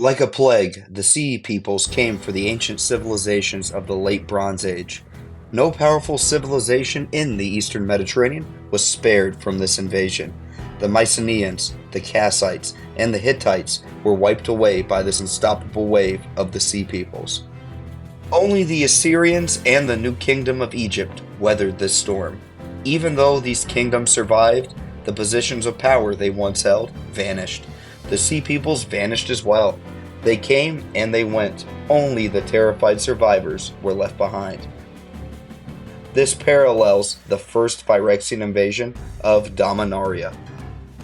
Like a plague, the sea peoples came for the ancient civilizations of the Late Bronze Age. No powerful civilization in the eastern Mediterranean was spared from this invasion. The Mycenaeans, the Kassites, and the Hittites were wiped away by this unstoppable wave of the sea peoples. Only the Assyrians and the New Kingdom of Egypt weathered this storm. Even though these kingdoms survived, the positions of power they once held vanished. The sea peoples vanished as well. They came and they went. Only the terrified survivors were left behind. This parallels the first Phyrexian invasion of Dominaria.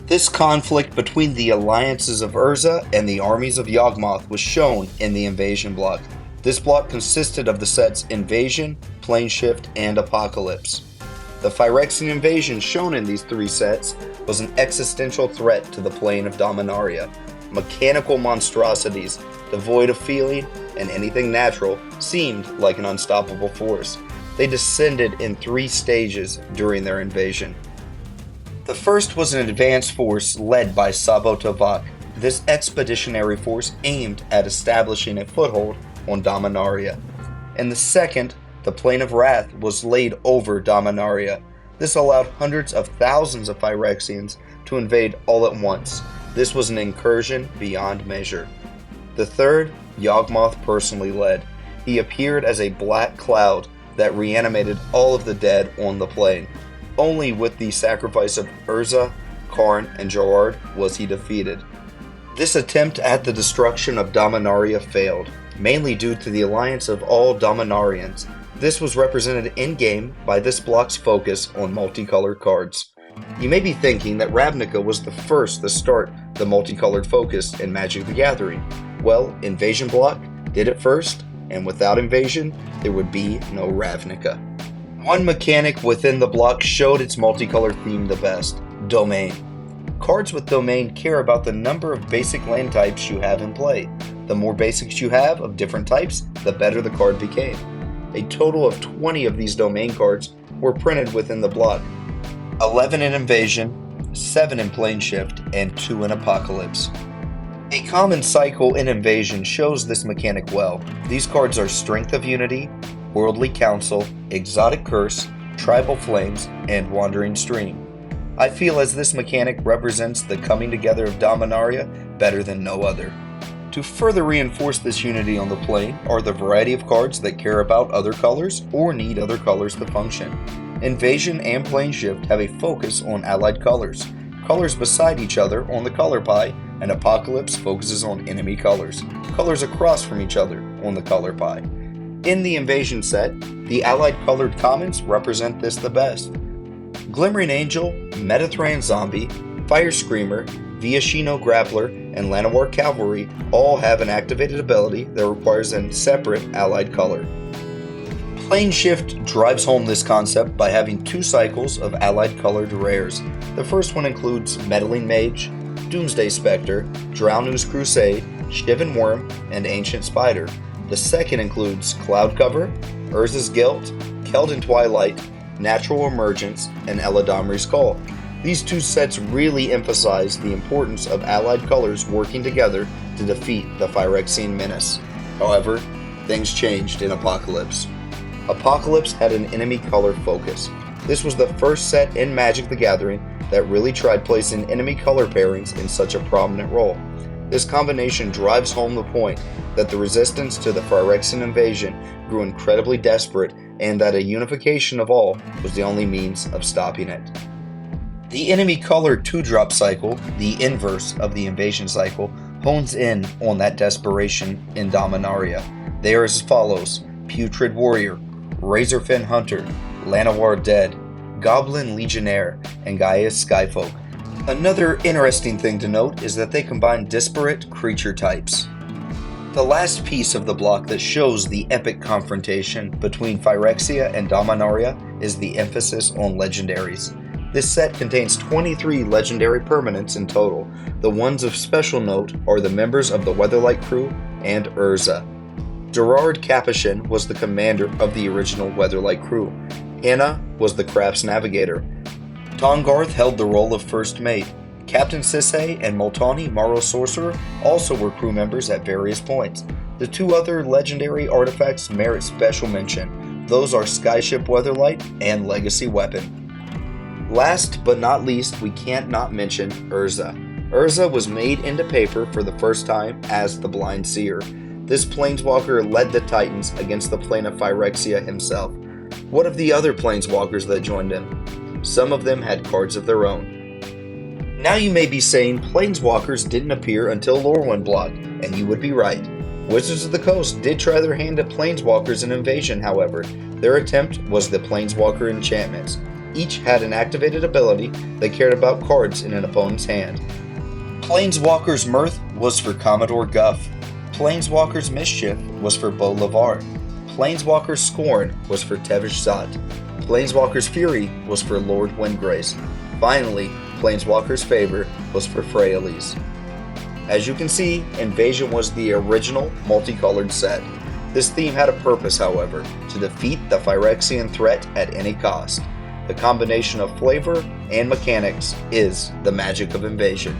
This conflict between the alliances of Urza and the armies of Yawgmoth was shown in the invasion block. This block consisted of the sets Invasion, Plane Shift, and Apocalypse. The Phyrexian invasion shown in these three sets was an existential threat to the plane of Dominaria. Mechanical monstrosities, devoid of feeling and anything natural, seemed like an unstoppable force. They descended in three stages during their invasion. The first was an advanced force led by Sabo Tavak. This expeditionary force aimed at establishing a foothold on Dominaria. And the second, the Plane of Wrath, was laid over Dominaria. This allowed hundreds of thousands of Phyrexians to invade all at once. This was an incursion beyond measure. The third, Yawgmoth personally led. He appeared as a black cloud that reanimated all of the dead on the plane. Only with the sacrifice of Urza, Karn, and Gerard was he defeated. This attempt at the destruction of Dominaria failed, mainly due to the alliance of all Dominarians. This was represented in-game by this block's focus on multicolored cards. You may be thinking that Ravnica was the first to start the multicolored focus in Magic the Gathering. Well, Invasion block did it first, and without Invasion, there would be no Ravnica. One mechanic within the block showed its multicolor theme the best: Domain. Cards with Domain care about the number of basic land types you have in play. The more basics you have of different types, the better the card became. A total of 20 of these Domain cards were printed within the block. 11 in Invasion, 7 in Plane Shift, and 2 in Apocalypse. A common cycle in Invasion shows this mechanic well. These cards are Strength of Unity, Worldly Council, Exotic Curse, Tribal Flames, and Wandering Stream. I feel as this mechanic represents the coming together of Dominaria better than no other. To further reinforce this unity on the plane are the variety of cards that care about other colors or need other colors to function. Invasion and Plane Shift have a focus on allied colors, colors beside each other on the color pie, and Apocalypse focuses on enemy colors, colors across from each other on the color pie. In the Invasion set, the allied colored commons represent this the best. Glimmering Angel, Metathran Zombie, Fire Screamer, Viashino Grappler, and Llanowar Cavalry all have an activated ability that requires a separate allied color. Plane Shift drives home this concept by having 2 cycles of allied colored rares. The first one includes Meddling Mage, Doomsday Spectre, Drownu's Crusade, Shivan Worm, and Ancient Spider. The second includes Cloud Cover, Urza's Guilt, Keldon Twilight, Natural Emergence, and Eladamri's Call. These 2 sets really emphasize the importance of allied colors working together to defeat the Phyrexian menace. However, things changed in Apocalypse. Apocalypse had an enemy color focus. This was the first set in Magic the Gathering that really tried placing enemy color pairings in such a prominent role. This combination drives home the point that the resistance to the Phyrexian invasion grew incredibly desperate and that a unification of all was the only means of stopping it. The enemy color 2-drop cycle, the inverse of the invasion cycle, hones in on that desperation in Dominaria. They are as follows: Putrid Warrior, Razorfin Hunter, Llanowar Dead, Goblin Legionnaire, and Gaia's Skyfolk. Another interesting thing to note is that they combine disparate creature types. The last piece of the block that shows the epic confrontation between Phyrexia and Dominaria is the emphasis on legendaries. This set contains 23 legendary permanents in total. The ones of special note are the members of the Weatherlight crew and Urza. Gerard Capuchin was the commander of the original Weatherlight crew. Anna was the craft's navigator. Tongarth held the role of first mate. Captain Sisay and Moltani Maro Sorcerer also were crew members at various points. The two other legendary artifacts merit special mention. Those are Skyship Weatherlight and Legacy Weapon. Last but not least, we can't not mention Urza. Urza was made into paper for the first time as the Blind Seer. This planeswalker led the Titans against the plane of Phyrexia himself. What of the other planeswalkers that joined him? Some of them had cards of their own. Now you may be saying planeswalkers didn't appear until Lorwyn block, and you would be right. Wizards of the Coast did try their hand at planeswalkers in Invasion, however. Their attempt was the Planeswalker enchantments. Each had an activated ability that cared about cards in an opponent's hand. Planeswalker's Mirth was for Commodore Guff. Planeswalker's Mischief was for Beau Lavar. Planeswalker's Scorn was for Tevish Zot. Planeswalker's Fury was for Lord Windgrace. Finally, Planeswalker's Favor was for Freyalise. As you can see, Invasion was the original multicolored set. This theme had a purpose, however, to defeat the Phyrexian threat at any cost. The combination of flavor and mechanics is the magic of Invasion.